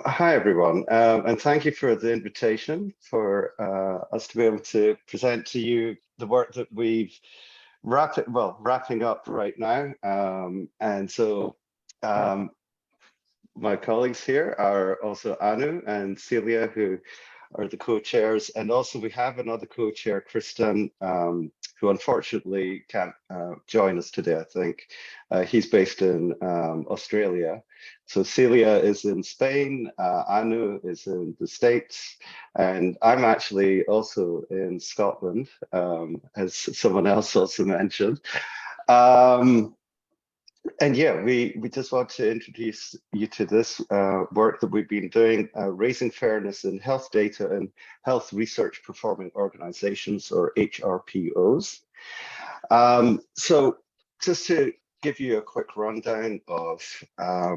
Hi, everyone, and thank you for the invitation for us to be able to present to you the work that we've wrapping up right now. And so um, my colleagues here are also Anu and Celia, who are the co-chairs, and also we have another co-chair, Kristen, who unfortunately can't join us today, I think. He's based in Australia. So Celia is in Spain, Anu is in the States, and I'm actually also in Scotland, as someone else also mentioned. And yeah, we just want to introduce you to this work that we've been doing, raising fairness in health data and health research performing organizations, or HRPOs. So just to give you a quick rundown of, how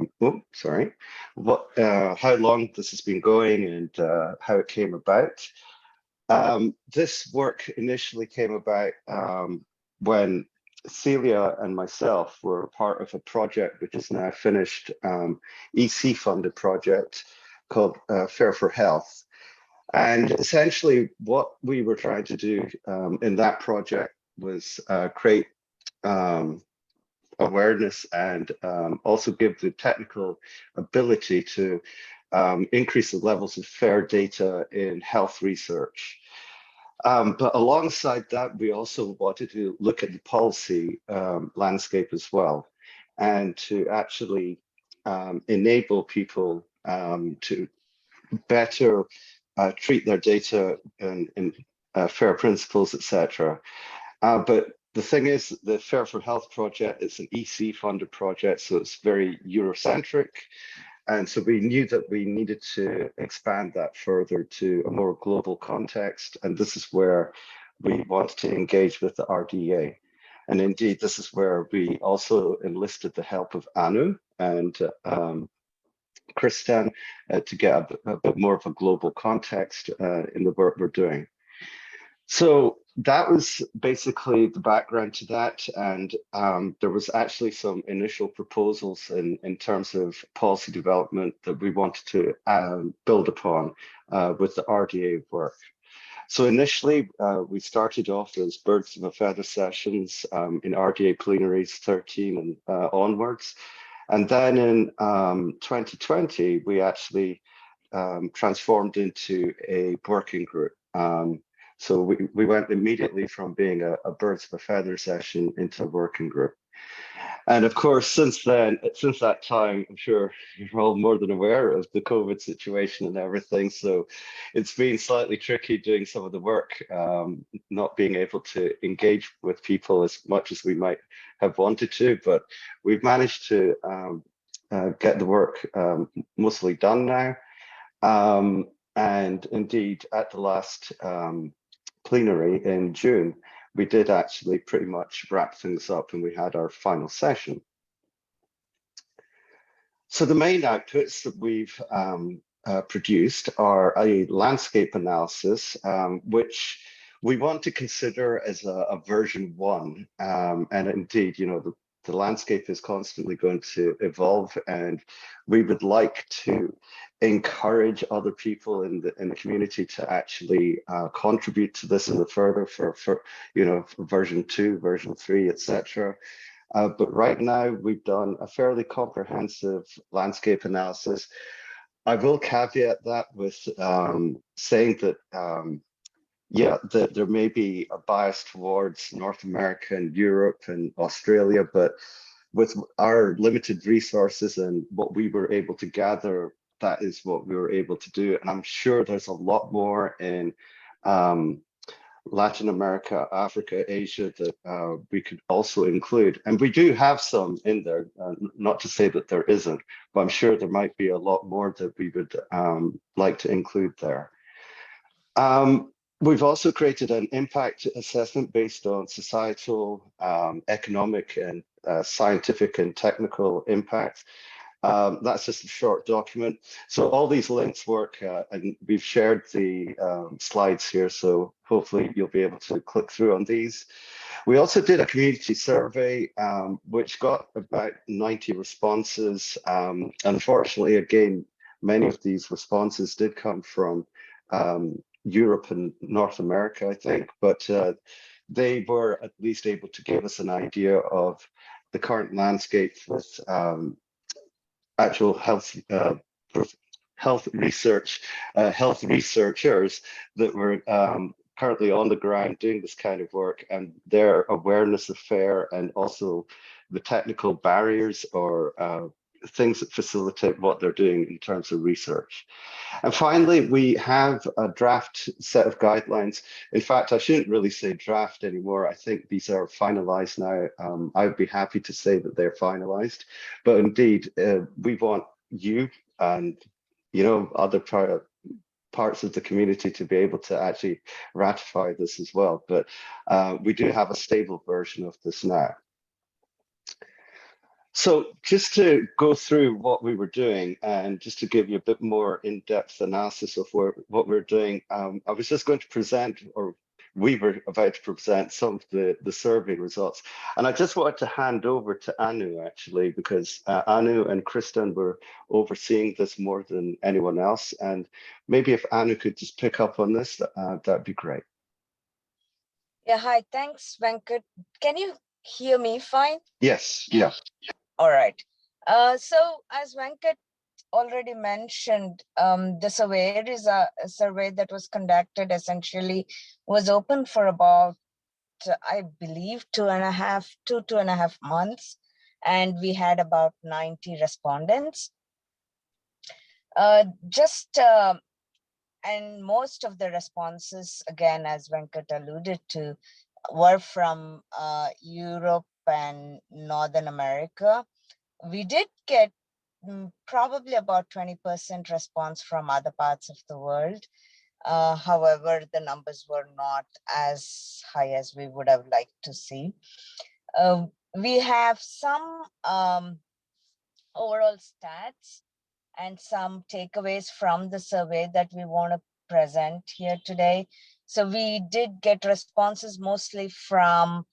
long this has been going and how it came about. This work initially came about when Celia and myself were part of a project which is now finished, EC-funded project called Fair for Health. And essentially what we were trying to do in that project was create awareness and also give the technical ability to increase the levels of fair data in health research. But alongside that, we also wanted to look at the policy landscape as well, and to actually enable people to better treat their data in fair principles, etc. But the thing is, the Fair for Health project is an EC-funded project, so it's very Eurocentric. And so we knew that we needed to expand that further to a more global context. And this is where we wanted to engage with the RDA. And indeed, this is where we also enlisted the help of Anu and Kristen to get a bit more of a global context in the work we're doing. So that was basically the background to that. And there was actually some initial proposals in terms of policy development that we wanted to build upon with the RDA work. So initially, we started off as birds of a feather sessions in RDA plenaries 13 and onwards. And then in 2020, we actually transformed into a working group. So we went immediately from being a birds of a feather session into a working group. And of course, since that time, I'm sure you're all more than aware of the COVID situation and everything. So it's been slightly tricky doing some of the work, not being able to engage with people as much as we might have wanted to, but we've managed to get the work mostly done now. And indeed, at the last plenary in June, we did actually pretty much wrap things up and we had our final session. So the main outputs that we've produced are a landscape analysis, which we want to consider as a version 1. And indeed, you know, the landscape is constantly going to evolve, and we would like to encourage other people in the community to actually contribute to this in the further for you know, for version 2, version 3, etc. But right now we've done a fairly comprehensive landscape analysis. I will caveat that with saying that yeah, there may be a bias towards North America and Europe and Australia, but with our limited resources and what we were able to gather, that is what we were able to do. And I'm sure there's a lot more in Latin America, Africa, Asia that we could also include. And we do have some in there, not to say that there isn't, but I'm sure there might be a lot more that we would like to include there. We've also created an impact assessment based on societal, economic, and scientific and technical impacts. That's just a short document. So all these links work, and we've shared the slides here, so hopefully you'll be able to click through on these. We also did a community survey, which got about 90 responses. Unfortunately, again, many of these responses did come from Europe and North America, I think, but they were at least able to give us an idea of the current landscape with actual health research, health researchers that were currently on the ground doing this kind of work, and their awareness of FAIR, and also the technical barriers or things that facilitate what they're doing in terms of research. And finally, we have a draft set of guidelines. In fact, I shouldn't really say draft anymore. I think these are finalized now. I would be happy to say that they're finalized, but indeed, we want you and other parts of the community to be able to actually ratify this as well. But we do have a stable version of this now. So just to go through what we were doing and just to give you a bit more in-depth analysis of what we're doing, I was just going to present, or we were about to present, some of the survey results. And I just wanted to hand over to Anu, actually, because Anu and Kristen were overseeing this more than anyone else. And maybe if Anu could just pick up on this, that'd be great. Yeah, hi, thanks, Venkat. Can you hear me fine? Yes, yeah. All right. So as Venkat already mentioned, the survey is a survey that was conducted, essentially was open for about, I believe, 2.5 months. And we had about 90 respondents. And most of the responses, again, as Venkat alluded to, were from Europe and Northern America. We did get probably about 20% response from other parts of the world. However, the numbers were not as high as we would have liked to see. We have some overall stats and some takeaways from the survey that we want to present here today. So we did get responses mostly from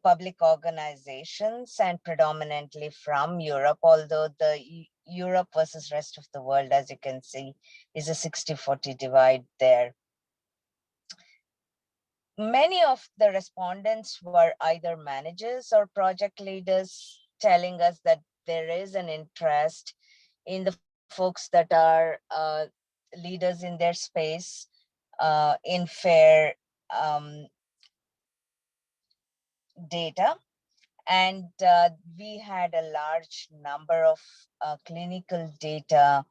public organizations and predominantly from Europe, although the Europe versus rest of the world, as you can see, is a 60-40 divide there. Many of the respondents were either managers or project leaders, telling us that there is an interest in the folks that are leaders in their space in FAIR data. And we had a large number of clinical data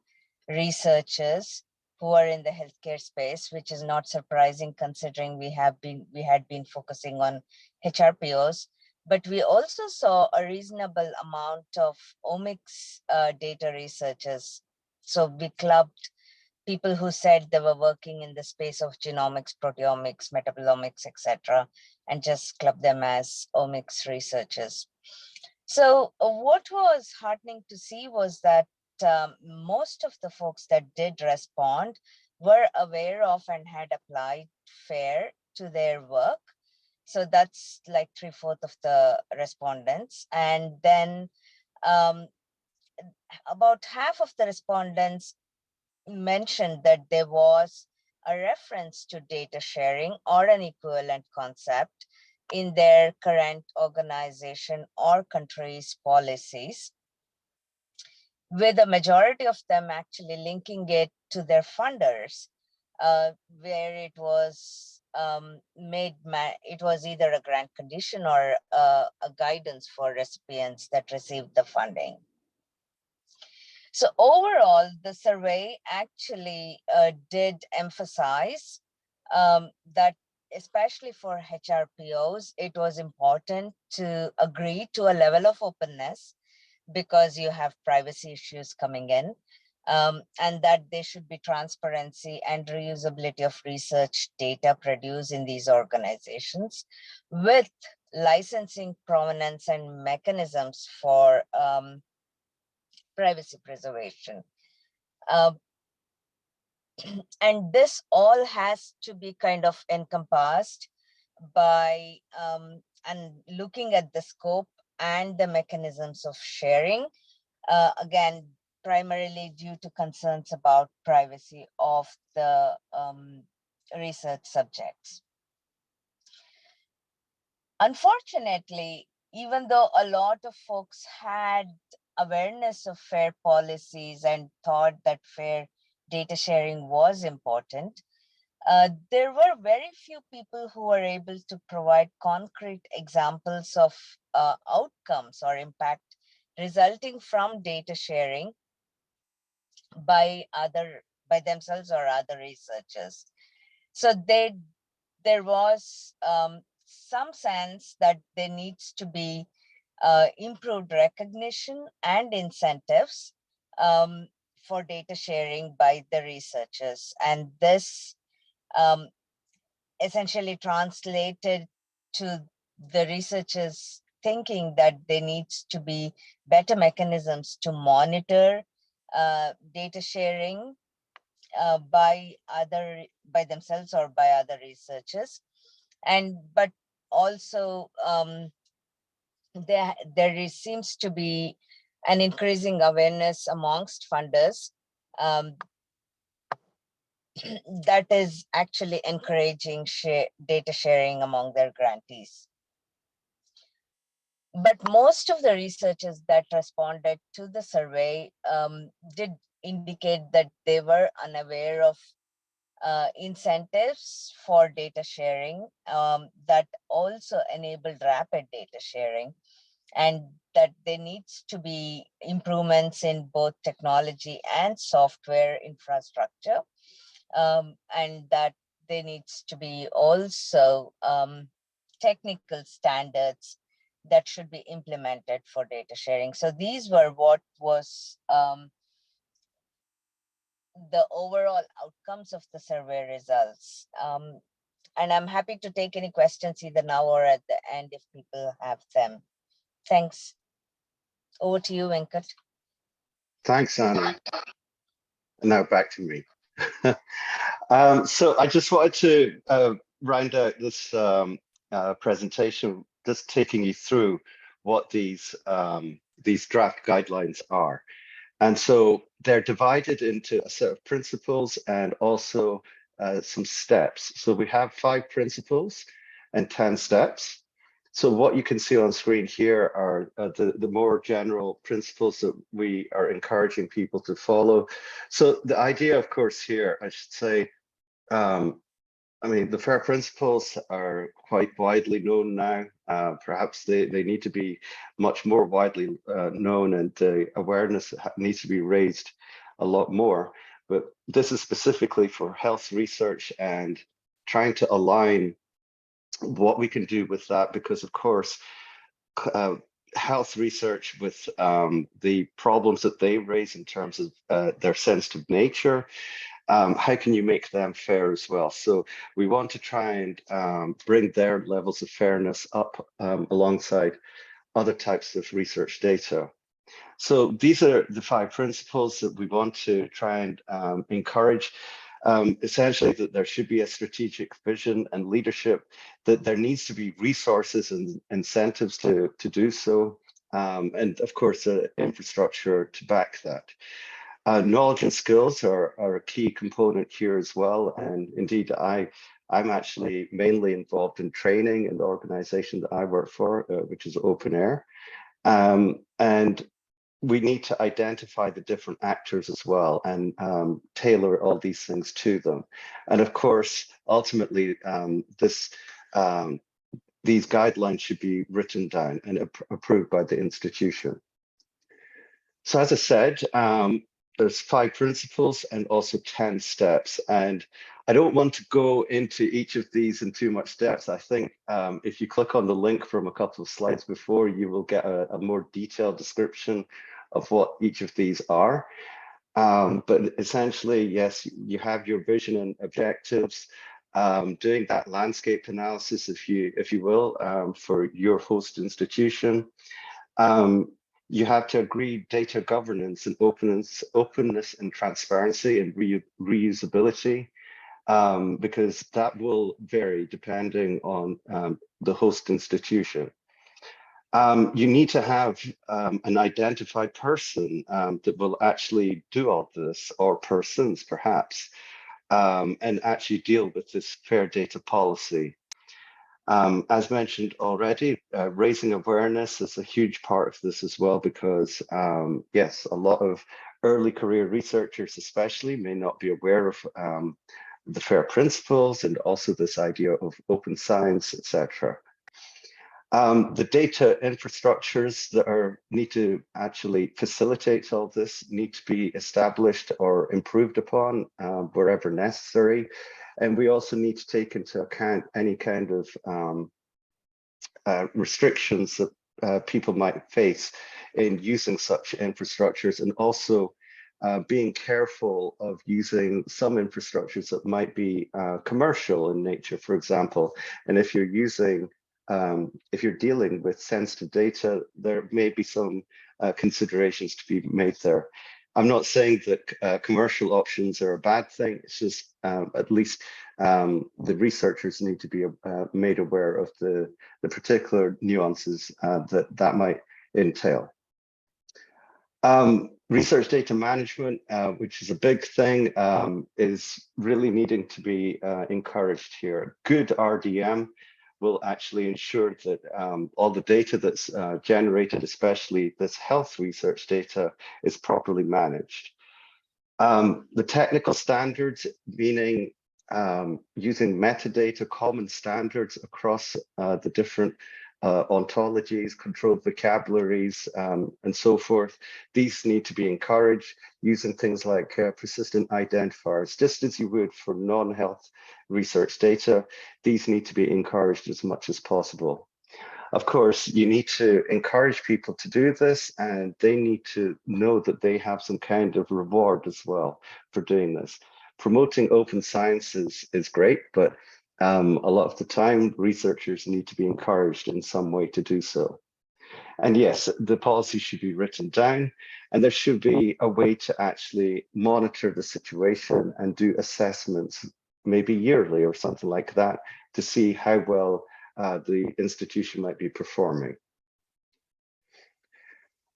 researchers who are in the healthcare space, which is not surprising considering we had been focusing on HRPOs. But we also saw a reasonable amount of omics data researchers. So we clubbed people who said they were working in the space of genomics, proteomics, metabolomics, etc., and just clubbed them as omics researchers. So what was heartening to see was that most of the folks that did respond were aware of and had applied FAIR to their work. So that's like 3/4 of the respondents. And then about half of the respondents mentioned that there was a reference to data sharing or an equivalent concept in their current organization or country's policies, with a majority of them actually linking it to their funders, where it was it was either a grant condition or a guidance for recipients that received the funding. So overall, the survey actually did emphasize that, especially for HRPOs, it was important to agree to a level of openness because you have privacy issues coming in, and that there should be transparency and reusability of research data produced in these organizations, with licensing provenance and mechanisms for privacy preservation. And this all has to be kind of encompassed by and looking at the scope and the mechanisms of sharing. Again, primarily due to concerns about privacy of the research subjects. Unfortunately, even though a lot of folks had awareness of fair policies and thought that fair data sharing was important, there were very few people who were able to provide concrete examples of outcomes or impact resulting from data sharing by themselves or other researchers. So there was some sense that there needs to be improved recognition and incentives for data sharing by the researchers. And this essentially translated to the researchers thinking that there needs to be better mechanisms to monitor data sharing by themselves or by other researchers, but also seems to be an increasing awareness amongst funders that is actually encouraging data sharing among their grantees. But most of the researchers that responded to the survey did indicate that they were unaware of incentives for data sharing that also enabled rapid data sharing, and that there needs to be improvements in both technology and software infrastructure, and that there needs to be also technical standards that should be implemented for data sharing. So these were what was the overall outcomes of the survey results. And I'm happy to take any questions either now or at the end if people have them. Thanks. Over to you, Venkat. Thanks, Anna. And now back to me. So I just wanted to round out this presentation, just taking you through what these draft guidelines are. And so they're divided into a set of principles and also some steps. So we have 5 principles and 10 steps. So what you can see on screen here are the more general principles that we are encouraging people to follow. So the idea, of course, here, I should say, I mean, the FAIR principles are quite widely known now. Perhaps they need to be much more widely known, and the awareness needs to be raised a lot more. But this is specifically for health research and trying to align what we can do with that, because of course, health research with the problems that they raise in terms of their sensitive nature, how can you make them fair as well? So we want to try and bring their levels of fairness up alongside other types of research data. So these are the 5 principles that we want to try and encourage. Essentially, that there should be a strategic vision and leadership, that there needs to be resources and incentives to do so, and of course, infrastructure to back that. Knowledge and skills are a key component here as well. And indeed, I'm actually mainly involved in training in the organization that I work for, which is Open Air. And we need to identify the different actors as well and tailor all these things to them. And of course, ultimately, these guidelines should be written down and approved by the institution. So as I said, there's 5 principles and also 10 steps. And I don't want to go into each of these in too much depth. I think if you click on the link from a couple of slides before, you will get a more detailed description of what each of these are. But essentially, yes, you have your vision and objectives, doing that landscape analysis, if you will, for your host institution. You have to agree data governance and openness and transparency and reusability, because that will vary depending on the host institution. You need to have an identified person that will actually do all this, or persons perhaps, and actually deal with this fair data policy. As mentioned already, raising awareness is a huge part of this as well, because yes, a lot of early career researchers especially may not be aware of the FAIR principles and also this idea of open science, etc. The data infrastructures that need to actually facilitate all this need to be established or improved upon wherever necessary. And we also need to take into account any kind of restrictions that people might face in using such infrastructures, and also being careful of using some infrastructures that might be commercial in nature, for example. And if you're using, if you're dealing with sensitive data, there may be some considerations to be made there. I'm not saying that commercial options are a bad thing. It's just at least the researchers need to be made aware of the particular nuances that might entail. Research data management, which is a big thing, is really needing to be encouraged here. Good RDM will actually ensure that all the data that's generated, especially this health research data, is properly managed. The technical standards, meaning using metadata, common standards across the different ontologies, controlled vocabularies, and so forth. These need to be encouraged using things like persistent identifiers, just as you would for non-health research data. These need to be encouraged as much as possible. Of course, you need to encourage people to do this, and they need to know that they have some kind of reward as well for doing this. Promoting open science is great, but a lot of the time, researchers need to be encouraged in some way to do so. And yes, the policy should be written down, and there should be a way to actually monitor the situation and do assessments, maybe yearly or something like that, to see how well the institution might be performing.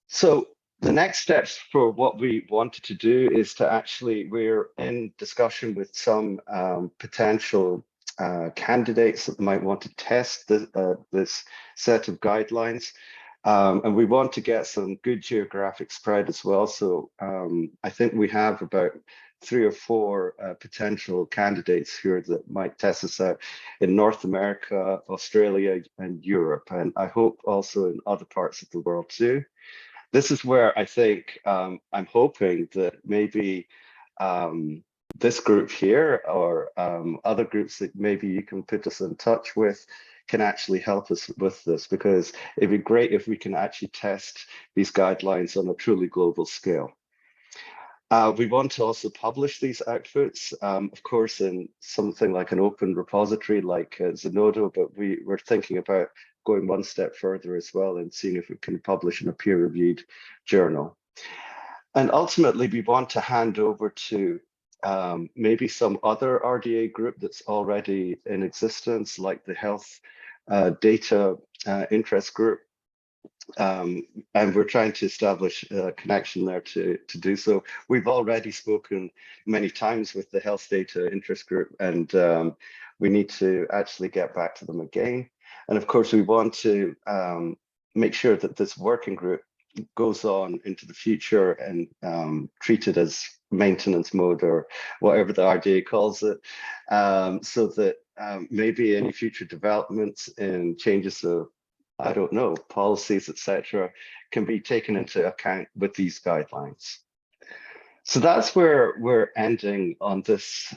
So the next steps for what we wanted to do is to actually, we're in discussion with some potential candidates that might want to test this set of guidelines. And we want to get some good geographic spread as well. So I think we have about 3 or 4 potential candidates here that might test us out in North America, Australia, and Europe. And I hope also in other parts of the world too. This is where I think I'm hoping that maybe this group here, or other groups that maybe you can put us in touch with, can actually help us with this, because it'd be great if we can actually test these guidelines on a truly global scale. We want to also publish these outputs, of course, in something like an open repository like Zenodo, but we're thinking about going one step further as well and seeing if we can publish in a peer-reviewed journal. And ultimately, we want to hand over to maybe some other RDA group that's already in existence, like the Health Data Interest Group. And we're trying to establish a connection there to do so. We've already spoken many times with the Health Data Interest Group, and we need to actually get back to them again. And of course, we want to make sure that this working group goes on into the future and treated as maintenance mode, or whatever the RDA calls it, so that maybe any future developments and changes of, I don't know, policies, etc., can be taken into account with these guidelines. So that's where we're ending on this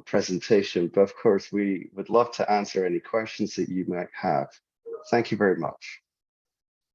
presentation. But of course, we would love to answer any questions that you might have. Thank you very much.